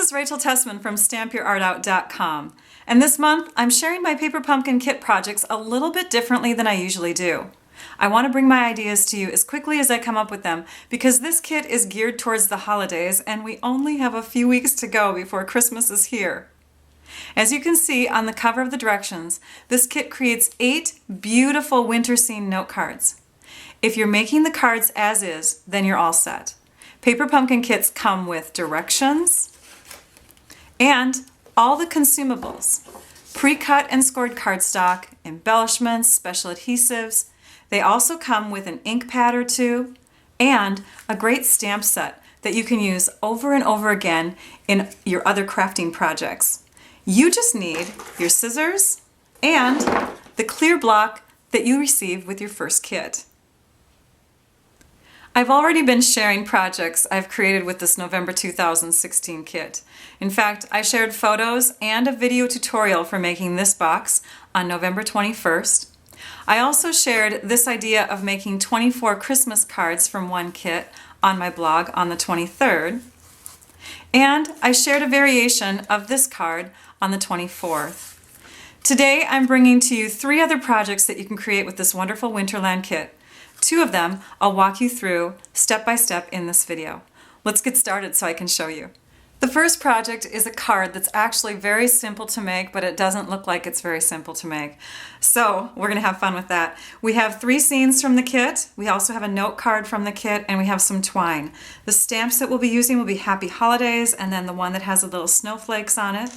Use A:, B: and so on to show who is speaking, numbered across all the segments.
A: is Rachel Tessman from StampYourArtOut.com, and this month I'm sharing my paper pumpkin kit projects a little bit differently than I usually do. I want to bring my ideas to you as quickly as I come up with them because this kit is geared towards the holidays and we only have a few weeks to go before Christmas is here. As you can see on the cover of the directions, this kit creates 8 beautiful winter scene note cards. If you're making the cards as is, then you're all set. Paper pumpkin kits come with directions and all the consumables, pre-cut and scored cardstock, embellishments, special adhesives. They also come with an ink pad or two and a great stamp set that you can use over and over again in your other crafting projects. You just need your scissors and the clear block that you receive with your first kit. I've already been sharing projects I've created with this November 2016 kit. In fact, I shared photos and a video tutorial for making this box on November 21st. I also shared this idea of making 24 Christmas cards from one kit on my blog on the 23rd. And I shared a variation of this card on the 24th. Today I'm bringing to you 3 other projects that you can create with this wonderful Winterland kit. 2 of them I'll walk you through step by step in this video. Let's get started so I can show you. The first project is a card that's actually very simple to make, but it doesn't look like it's very simple to make. So we're going to have fun with that. We have 3 scenes from the kit, we also have a note card from the kit, and we have some twine. The stamps that we'll be using will be Happy Holidays, and then the one that has the little snowflakes on it.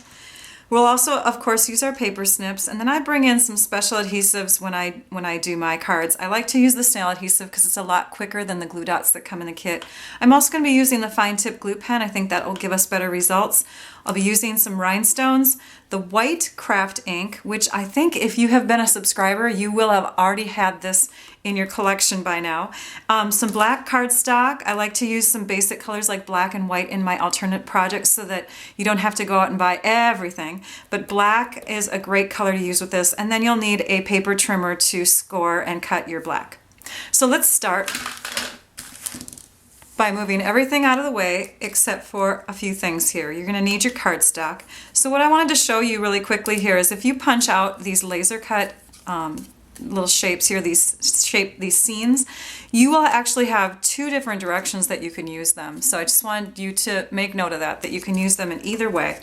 A: We'll also, of course, use our paper snips, and then I bring in some special adhesives when I do my cards. I like to use the snail adhesive because it's a lot quicker than the glue dots that come in the kit. I'm also going to be using the fine tip glue pen. I think that will give us better results. I'll be using some rhinestones, the white craft ink, which I think if you have been a subscriber, you will have already had this in your collection by now. Some black cardstock. I like to use some basic colors like black and white in my alternate projects so that you don't have to go out and buy everything. But black is a great color to use with this. And then you'll need a paper trimmer to score and cut your black. So let's start by moving everything out of the way except for a few things here. You're going to need your cardstock. So what I wanted to show you really quickly here is if you punch out these laser cut little shapes here, these scenes, you will actually have 2 different directions that you can use them. So I just wanted you to make note of that you can use them in either way,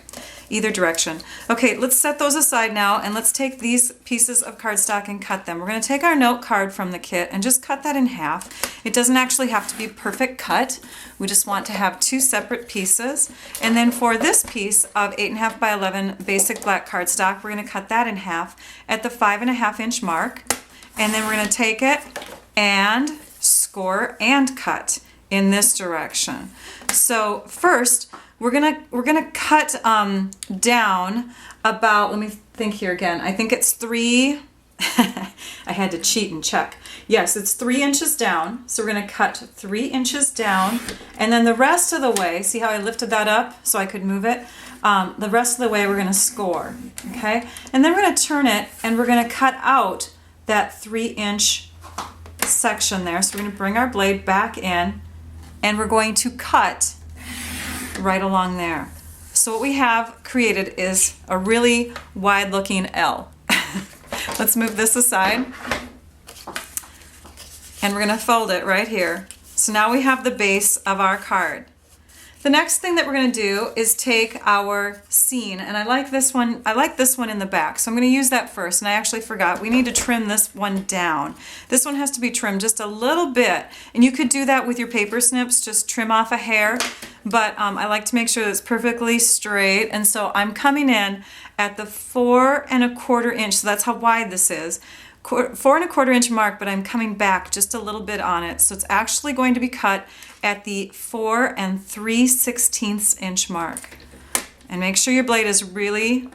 A: either direction. Okay, let's set those aside now and let's take these pieces of cardstock and cut them. We're going to take our note card from the kit and just cut that in half. It doesn't actually have to be a perfect cut. We just want to have 2 separate pieces. And then for this piece of 8.5 by 11 basic black cardstock, we're going to cut that in half at the 5.5 inch mark. And then we're going to take it and score and cut in this direction. So first, we're gonna cut down about, let me think here again, I think it's 3, I had to cheat and check. Yes, it's 3 inches down. So we're gonna cut 3 inches down, and then the rest of the way, see how I lifted that up so I could move it? The rest of the way we're gonna score, okay? And then we're gonna turn it and we're gonna cut out that 3-inch section there. So we're going to bring our blade back in and we're going to cut right along there. So what we have created is a really wide looking L. Let's move this aside and we're going to fold it right here. So now we have the base of our card. The next thing that we're going to do is take our scene, and I like this one in the back, so I'm going to use that first. And I actually forgot, we need to trim this one down. This one has to be trimmed just a little bit, and you could do that with your paper snips, just trim off a hair, but I like to make sure that it's perfectly straight, and so I'm coming in at the 4.25 inch, so that's how wide this is. 4.25 inch mark, but I'm coming back just a little bit on it. So it's actually going to be cut at the 4 3/16 inch mark. And make sure your blade is really,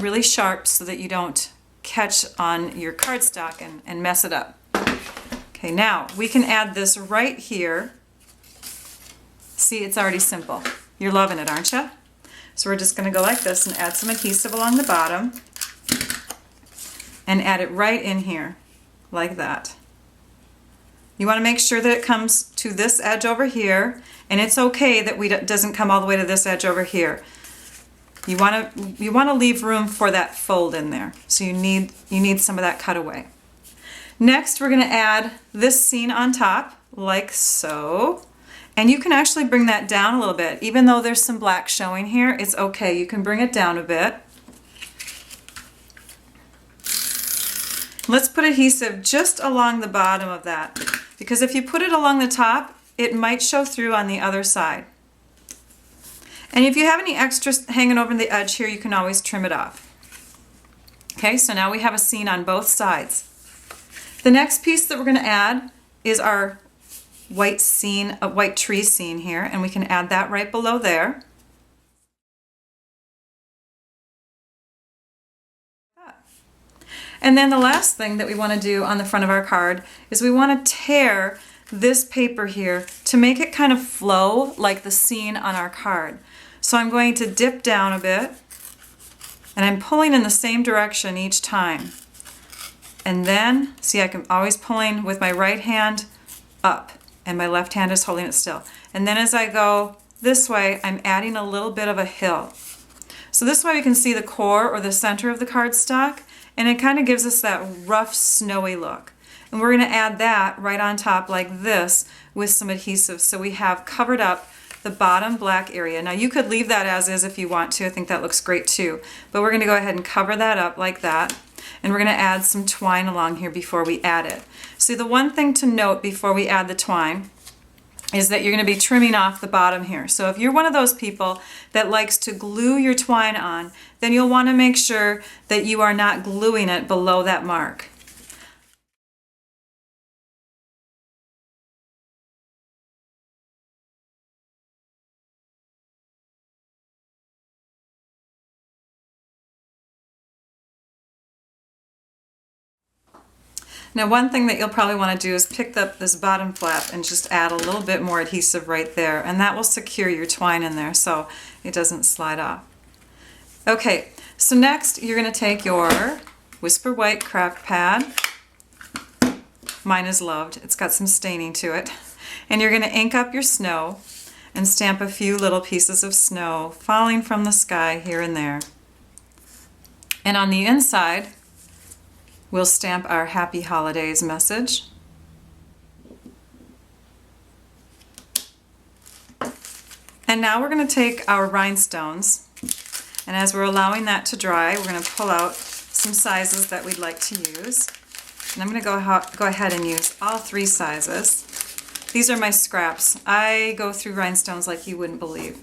A: really sharp so that you don't catch on your cardstock and mess it up. Okay, now we can add this right here. See, it's already simple. You're loving it, aren't you? So we're just going to go like this and add some adhesive along the bottom. And add it right in here, like that. You want to make sure that it comes to this edge over here, and it's okay that it doesn't come all the way to this edge over here. You want to leave room for that fold in there. So you need some of that cutaway. Next, we're going to add this scene on top, like so. And you can actually bring that down a little bit. Even though there's some black showing here, it's okay. You can bring it down a bit. Let's put adhesive just along the bottom of that, because if you put it along the top, it might show through on the other side. And if you have any extras hanging over the edge here, you can always trim it off. Okay, so now we have a scene on both sides. The next piece that we're going to add is our white scene, a white tree scene here, and we can add that right below there. And then the last thing that we want to do on the front of our card is we want to tear this paper here to make it kind of flow like the scene on our card. So I'm going to dip down a bit, and I'm pulling in the same direction each time. And then, see, I'm always pulling with my right hand up, and my left hand is holding it still. And then as I go this way, I'm adding a little bit of a hill. So this way we can see the core or the center of the cardstock, and it kind of gives us that rough, snowy look. And we're going to add that right on top like this with some adhesive, so we have covered up the bottom black area. Now you could leave that as is if you want to. I think that looks great too. But we're going to go ahead and cover that up like that. And we're going to add some twine along here before we add it. See, the one thing to note before we add the twine is that you're going to be trimming off the bottom here. So if you're one of those people that likes to glue your twine on, then you'll want to make sure that you are not gluing it below that mark. Now one thing that you'll probably want to do is pick up this bottom flap and just add a little bit more adhesive right there, and that will secure your twine in there so it doesn't slide off. Okay, so next you're going to take your Whisper White craft pad. Mine is loved. It's got some staining to it. And you're going to ink up your snow and stamp a few little pieces of snow falling from the sky here and there. And on the inside, we'll stamp our Happy Holidays message. And now we're going to take our rhinestones, and as we're allowing that to dry, we're going to pull out some sizes that we'd like to use. And I'm going to go ahead and use all 3 sizes. These are my scraps. I go through rhinestones like you wouldn't believe.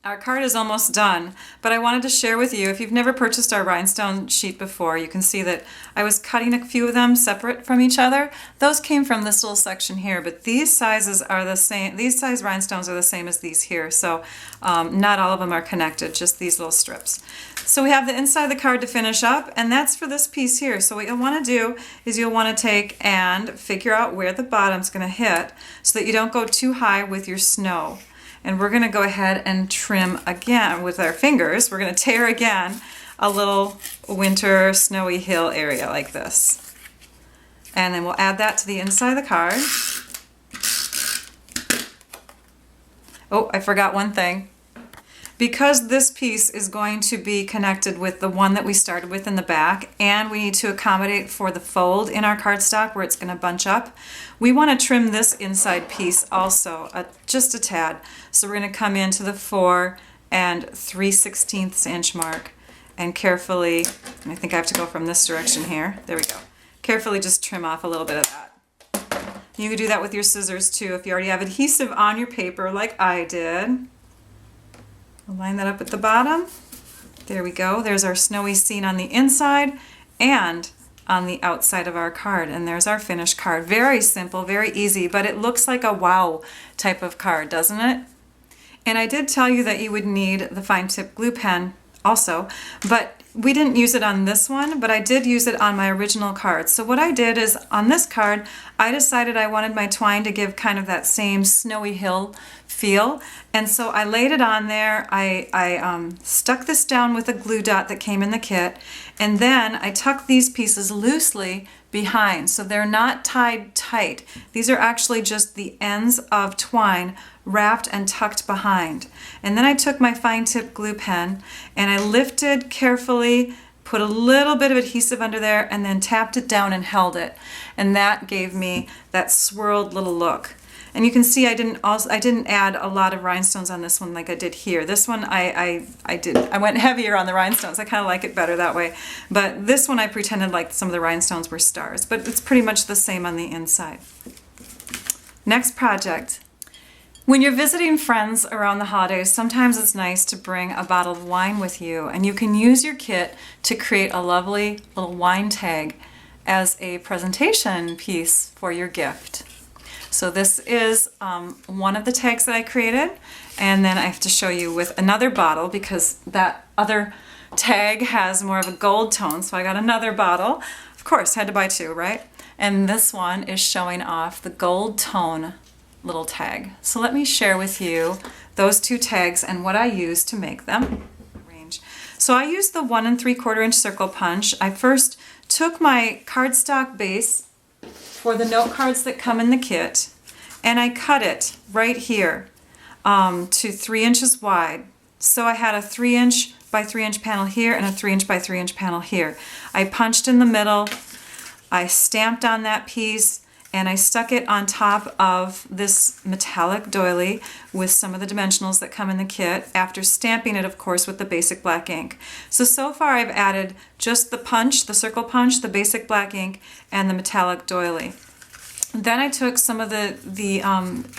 A: Our card is almost done, but I wanted to share with you, if you've never purchased our rhinestone sheet before, you can see that I was cutting a few of them separate from each other. Those came from this little section here, but these sizes are the same. These size rhinestones are the same as these here, so not all of them are connected, just these little strips. So we have the inside of the card to finish up, and that's for this piece here. So what you'll want to do is you'll want to take and figure out where the bottom's going to hit so that you don't go too high with your snow. And we're going to go ahead and trim again with our fingers. We're going to tear again a little winter snowy hill area like this. And then we'll add that to the inside of the card. Oh, I forgot one thing. Because this piece is going to be connected with the one that we started with in the back, and we need to accommodate for the fold in our cardstock where it's going to bunch up, we want to trim this inside piece also, just a tad. So we're going to come into the 4 and 3/16 inch mark and carefully, and I think I have to go from this direction here, there we go, carefully just trim off a little bit of that. You can do that with your scissors too if you already have adhesive on your paper like I did. Line that up at the bottom. There we go. There's our snowy scene on the inside and on the outside of our card. And there's our finished card. Very simple, very easy, but it looks like a wow type of card, doesn't it? And I did tell you that you would need the fine tip glue pen also, but we didn't use it on this one, but I did use it on my original card. So what I did is on this card, I decided I wanted my twine to give kind of that same snowy hill feel, And so I laid it on there. I stuck this down with a glue dot that came in the kit, and then I tucked these pieces loosely behind, so they're not tied tight. These are actually just the ends of twine wrapped and tucked behind. And then I took my fine tip glue pen and I lifted carefully, put a little bit of adhesive under there, and then tapped it down and held it. And that gave me that swirled little look. And you can see I didn't add a lot of rhinestones on this one like I did here. This one I went heavier on the rhinestones. I kind of like it better that way. But this one I pretended like some of the rhinestones were stars, but it's pretty much the same on the inside. Next project. When you're visiting friends around the holidays, sometimes it's nice to bring a bottle of wine with you, and you can use your kit to create a lovely little wine tag as a presentation piece for your gift. So this is one of the tags that I created, and then I have to show you with another bottle because that other tag has more of a gold tone, so I got another bottle. Of course, had to buy two, right? And this one is showing off the gold tone little tag. So let me share with you those two tags and what I use to make them. So I used the 1 3/4 inch circle punch. I first took my cardstock base for the note cards that come in the kit, and I cut it right here to 3 inches wide. So I had a 3 inch by 3 inch panel here and a 3 inch by 3 inch panel here. I punched in the middle, I stamped on that piece, and I stuck it on top of this metallic doily with some of the dimensionals that come in the kit, after stamping it, of course, with the basic black ink. So far I've added just the punch, the circle punch, the basic black ink, and the metallic doily. Then I took some of the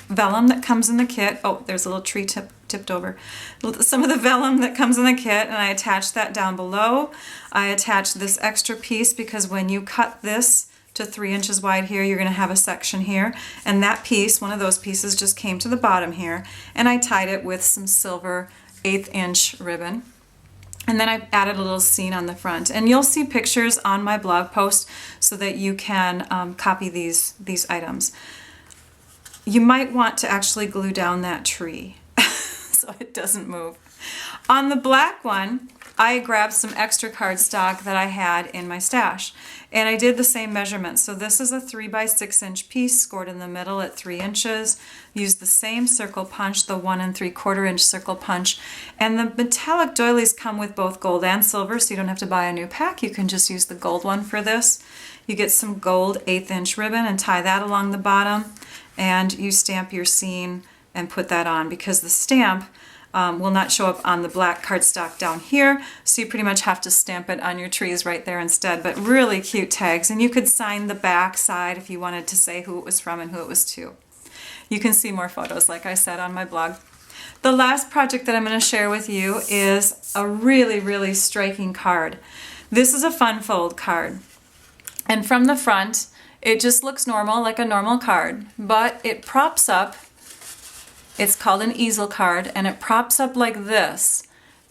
A: vellum that comes in the kit. Oh, there's a little tree tipped over. Some of the vellum that comes in the kit, and I attached that down below. I attached this extra piece because when you cut this to 3 inches wide here, you're going to have a section here, and that piece, one of those pieces, just came to the bottom here, and I tied it with some silver 1/8 inch ribbon. And then I added a little scene on the front, and you'll see pictures on my blog post so that you can copy these items. You might want to actually glue down that tree so it doesn't move. On the black one, I grabbed some extra cardstock that I had in my stash, and I did the same measurement. So this is a 3 by 6 inch piece scored in the middle at 3 inches. Used the same circle punch, the 1 3/4 inch circle punch, and the metallic doilies come with both gold and silver, so you don't have to buy a new pack. You can just use the gold one for this. You get some gold 1/8 inch ribbon and tie that along the bottom, and you stamp your scene and put that on, because the stamp will not show up on the black cardstock down here, so you pretty much have to stamp it on your trees right there instead. But really cute tags, and you could sign the back side if you wanted to say who it was from and who it was to. You can see more photos, like I said, on my blog. The last project that I'm going to share with you is a really striking card. This is a fun fold card, and from the front it just looks normal, like a normal card, but it props up. It's called an easel card, and it props up like this,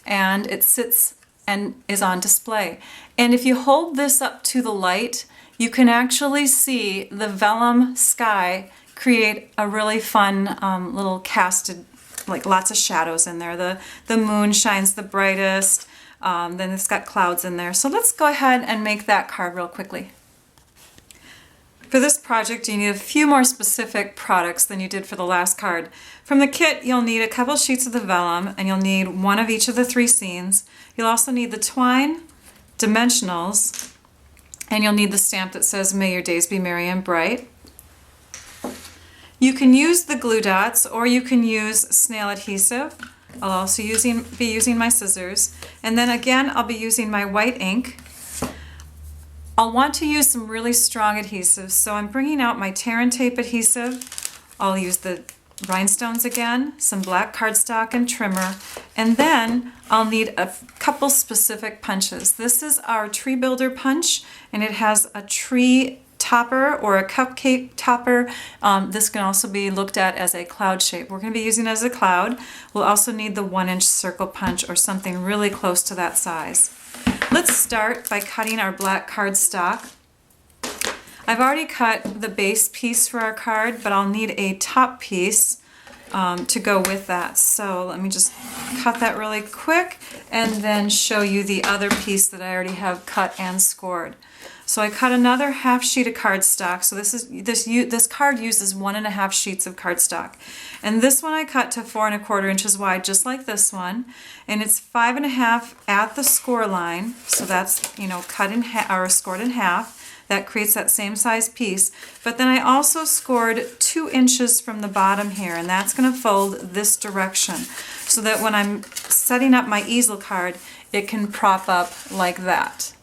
A: and it sits and is on display. And if you hold this up to the light, you can actually see the vellum sky create a really fun little casted, like lots of shadows in there. The moon shines the brightest, then it's got clouds in there. So let's go ahead and make that card real quickly. For this project, you need a few more specific products than you did for the last card. From the kit, you'll need a couple sheets of the vellum, and you'll need one of each of the 3 scenes. You'll also need the twine, dimensionals, and you'll need the stamp that says, "May your days be merry and bright." You can use the glue dots, or you can use snail adhesive. I'll also be using my scissors. And then again, I'll be using my white ink. I'll want to use some really strong adhesives, so I'm bringing out my tear and tape adhesive. I'll use the rhinestones again, some black cardstock and trimmer, and then I'll need a couple specific punches. This is our tree builder punch, and it has a tree topper or a cupcake topper. This can also be looked at as a cloud shape. We're going to be using it as a cloud. We'll also need the 1 inch circle punch or something really close to that size. Let's start by cutting our black cardstock. I've already cut the base piece for our card, but I'll need a top piece, to go with that. So let me just cut that really quick and then show you the other piece that I already have cut and scored. So I cut another half sheet of cardstock. So this card uses 1.5 sheets of cardstock. And this one I cut to 4¼ inches wide, just like this one. And it's 5.5 at the score line. So that's, you know, cut in half or scored in half. That creates that same size piece. But then I also scored 2 inches from the bottom here, and that's going to fold this direction so that when I'm setting up my easel card, it can prop up like that.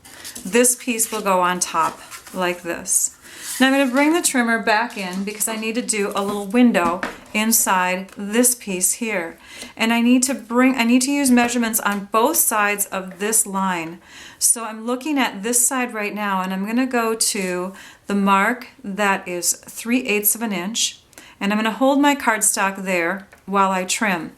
A: This piece will go on top like this. Now I'm going to bring the trimmer back in because I need to do a little window inside this piece here. And I need to use measurements on both sides of this line. So I'm looking at this side right now, and I'm going to go to the mark that is 3/8 of an inch, and I'm going to hold my cardstock there while I trim.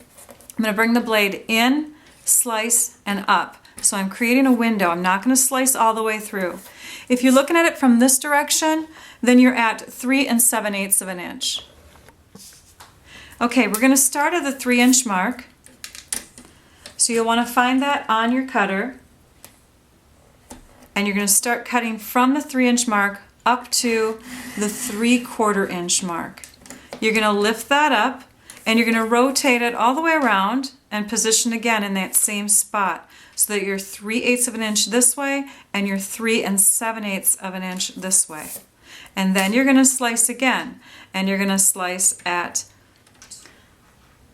A: I'm going to bring the blade in, slice, and up. So I'm creating a window. I'm not going to slice all the way through. If you're looking at it from this direction, then you're at 3 7/8 of an inch. Okay, we're going to start at the 3-inch mark. So you'll want to find that on your cutter. And you're going to start cutting from the 3-inch mark up to the 3/4 inch mark. You're going to lift that up and you're going to rotate it all the way around and position again in that same spot so that you're 3/8 of an inch this way and you're 3 7/8 of an inch this way. And then you're going to slice again, and you're going to slice at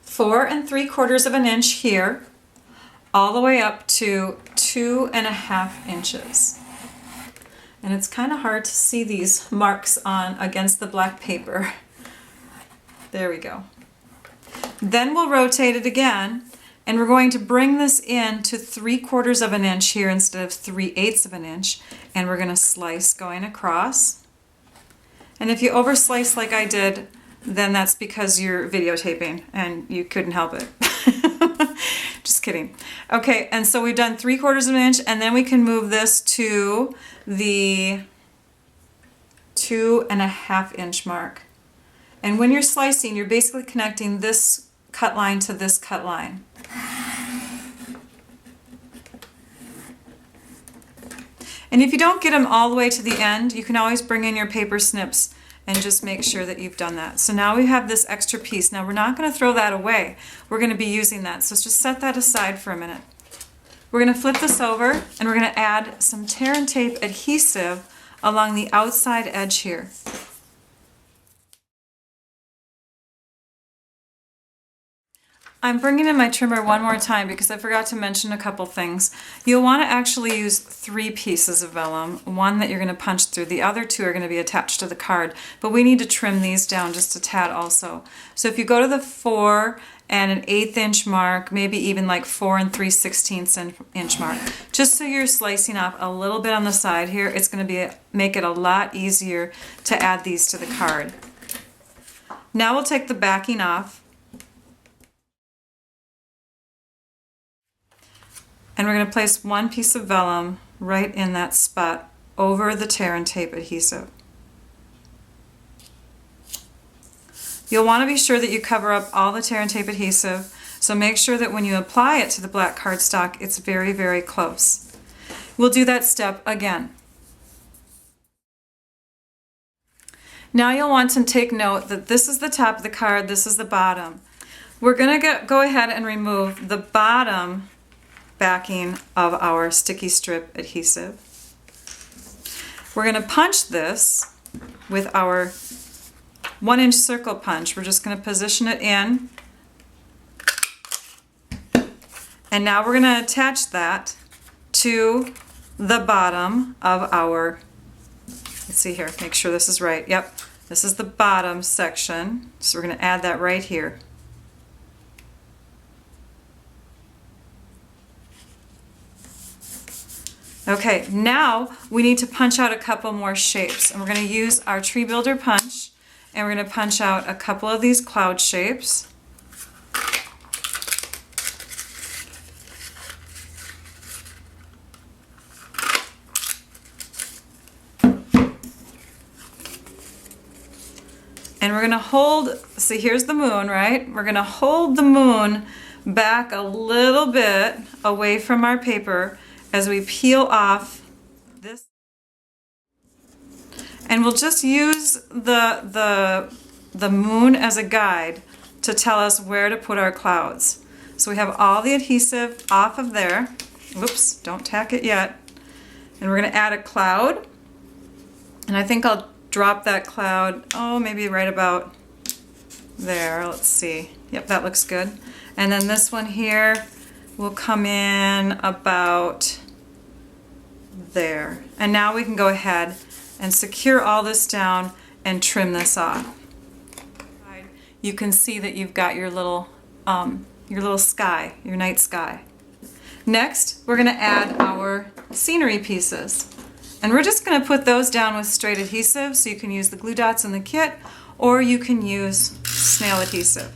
A: 4 3/4 of an inch here, all the way up to 2.5 inches. And it's kind of hard to see these marks on against the black paper. There we go. Then we'll rotate it again, and we're going to bring this in to 3/4 of an inch here instead of 3/8 of an inch, and we're going to slice going across. And if you overslice like I did, then that's because you're videotaping and you couldn't help it. Just kidding. Okay, and so we've done 3/4 of an inch, and then we can move this to the 2.5 inch mark. And when you're slicing, you're basically connecting this cut line to this cut line. And if you don't get them all the way to the end, you can always bring in your paper snips and just make sure that you've done that. So now we have this extra piece. Now we're not going to throw that away. We're going to be using that. So just set that aside for a minute. We're going to flip this over, and we're going to add some tear and tape adhesive along the outside edge here. I'm bringing in my trimmer one more time because I forgot to mention a couple things. You'll want to actually use 3 pieces of vellum, one that you're going to punch through. The other 2 are going to be attached to the card, but we need to trim these down just a tad also. So if you go to the 4 1/8 inch mark, maybe even like 4 3/16 inch mark, just so you're slicing off a little bit on the side here, it's going to make it a lot easier to add these to the card. Now we'll take the backing off. And we're going to place 1 piece of vellum right in that spot over the tear and tape adhesive. You'll want to be sure that you cover up all the tear and tape adhesive, so make sure that when you apply it to the black cardstock, it's very, very close. We'll do that step again. Now you'll want to take note that this is the top of the card, this is the bottom. We're going to go ahead and remove the bottom backing of our sticky strip adhesive. We're going to punch this with our 1-inch circle punch. We're just going to position it in, and now we're going to attach that to the bottom of our, let's see here, make sure this is right. Yep, this is the bottom section, so we're going to add that right here. Okay, now we need to punch out a couple more shapes, and we're going to use our tree builder punch, and we're going to punch out a couple of these cloud shapes. And we're gonna hold, see here's the moon, right? We're gonna hold the moon back a little bit away from our paper as we peel off this. And we'll just use the moon as a guide to tell us where to put our clouds. So we have all the adhesive off of there. Whoops, don't tack it yet. And we're gonna add a cloud. And I think I'll drop that cloud, oh, maybe right about there. Let's see. Yep, that looks good. And then this one here will come in about there. And now we can go ahead and secure all this down and trim this off. You can see that you've got your little sky, your night sky. Next, we're going to add our scenery pieces. And we're just going to put those down with straight adhesive, so you can use the glue dots in the kit, or you can use snail adhesive.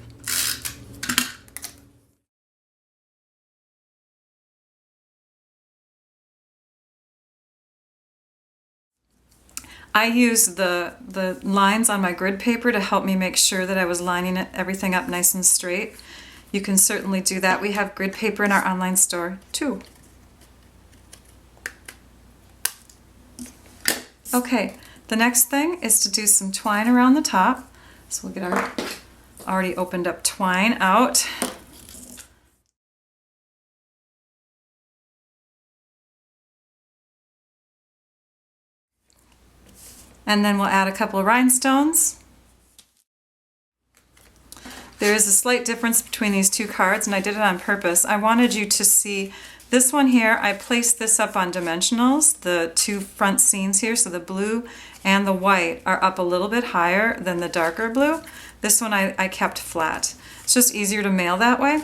A: I use the lines on my grid paper to help me make sure that I was lining everything up nice and straight. You can certainly do that. We have grid paper in our online store too. Okay, the next thing is to do some twine around the top. So we'll get our already opened up twine out. And then we'll add a couple of rhinestones. There is a slight difference between these two cards, and I did it on purpose. I wanted you to see this one here. I placed this up on dimensionals, the two front scenes here, so the blue and the white are up a little bit higher than the darker blue. This one I kept flat. It's just easier to mail that way.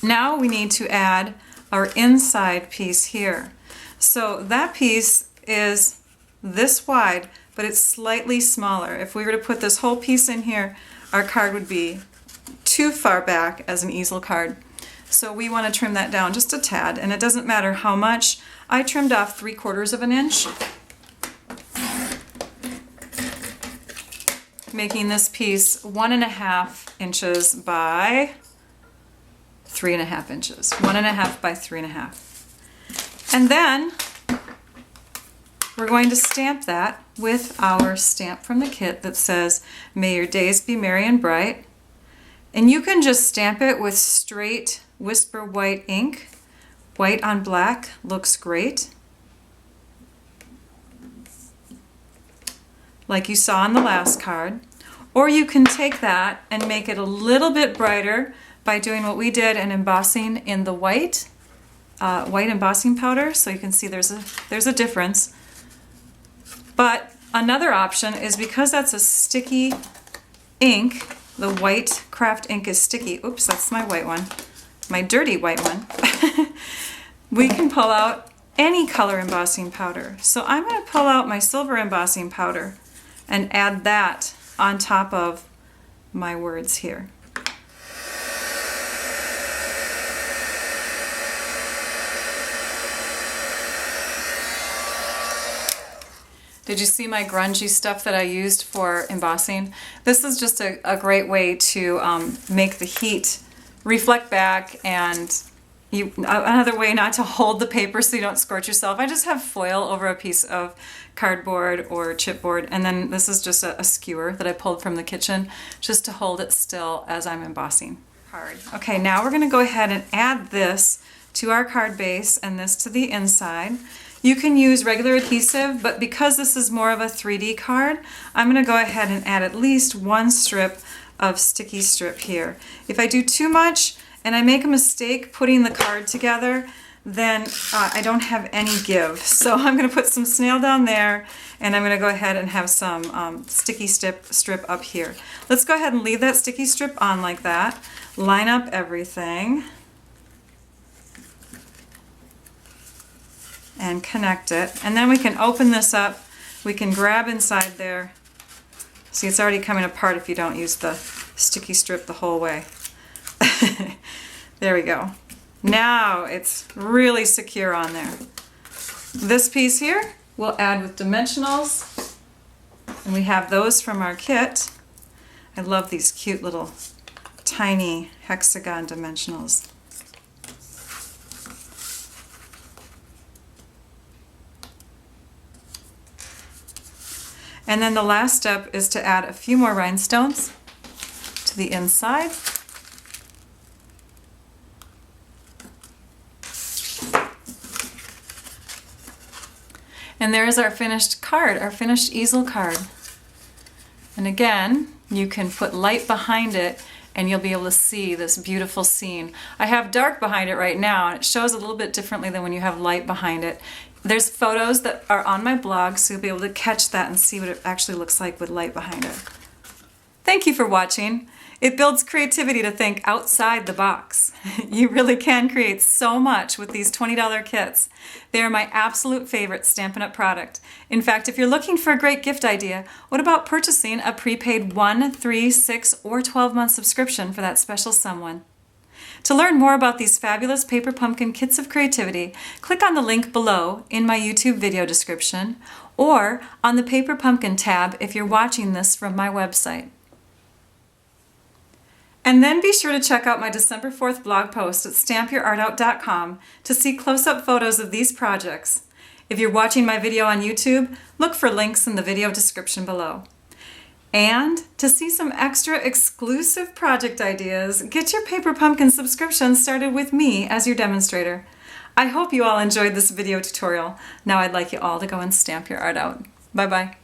A: Now we need to add our inside piece here. So that piece is this wide, but it's slightly smaller. If we were to put this whole piece in here, our card would be too far back as an easel card. So we want to trim that down just a tad, and it doesn't matter how much. I trimmed off 3/4 of an inch, making this piece 1.5 inches by 3.5 inches. 1.5 by 3.5. And then we're going to stamp that with our stamp from the kit that says, "May your days be merry and bright." And you can just stamp it with straight Whisper white ink. White on black looks great, like you saw on the last card. Or you can take that and make it a little bit brighter by doing what we did and embossing in the white embossing powder. So you can see there's a difference. But another option is, because that's a sticky ink, the white craft ink is sticky. Oops, that's my white one, my dirty white one. We can pull out any color embossing powder. So I'm going to pull out my silver embossing powder and add that on top of my words here. Did you see my grungy stuff that I used for embossing? This is just a great way to make the heat reflect back, and another way not to hold the paper so you don't scorch yourself. I just have foil over a piece of cardboard or chipboard, and then this is just a skewer that I pulled from the kitchen just to hold it still as I'm embossing card. Okay, now we're going to go ahead and add this to our card base and this to the inside. You can use regular adhesive, but because this is more of a 3D card, I'm going to go ahead and add at least one strip of sticky strip here. If I do too much and I make a mistake putting the card together, then I don't have any give. So I'm going to put some snail down there, and I'm going to go ahead and have some sticky strip up here. Let's go ahead and leave that sticky strip on like that. Line up everything and connect it, and then we can open this up. We can grab inside there. See, it's already coming apart if you don't use the sticky strip the whole way. There we go. Now it's really secure on there. This piece here we'll add with dimensionals. And we have those from our kit. I love these cute little tiny hexagon dimensionals. And then the last step is to add a few more rhinestones to the inside. And there's our finished card, our finished easel card. And again, you can put light behind it and you'll be able to see this beautiful scene. I have dark behind it right now and it shows a little bit differently than when you have light behind it. There's photos that are on my blog, so you'll be able to catch that and see what it actually looks like with light behind it. Thank you for watching. It builds creativity to think outside the box. You really can create so much with these $20 kits. They are my absolute favorite Stampin' Up! Product. In fact, if you're looking for a great gift idea, what about purchasing a prepaid 1, 3, 6, or 12-month subscription for that special someone? To learn more about these fabulous Paper Pumpkin Kits of Creativity, click on the link below in my YouTube video description or on the Paper Pumpkin tab if you're watching this from my website. And then be sure to check out my December 4th blog post at stampyourartout.com to see close-up photos of these projects. If you're watching my video on YouTube, look for links in the video description below. And to see some extra exclusive project ideas, get your Paper Pumpkin subscription started with me as your demonstrator. I hope you all enjoyed this video tutorial. Now I'd like you all to go and stamp your art out. Bye-bye.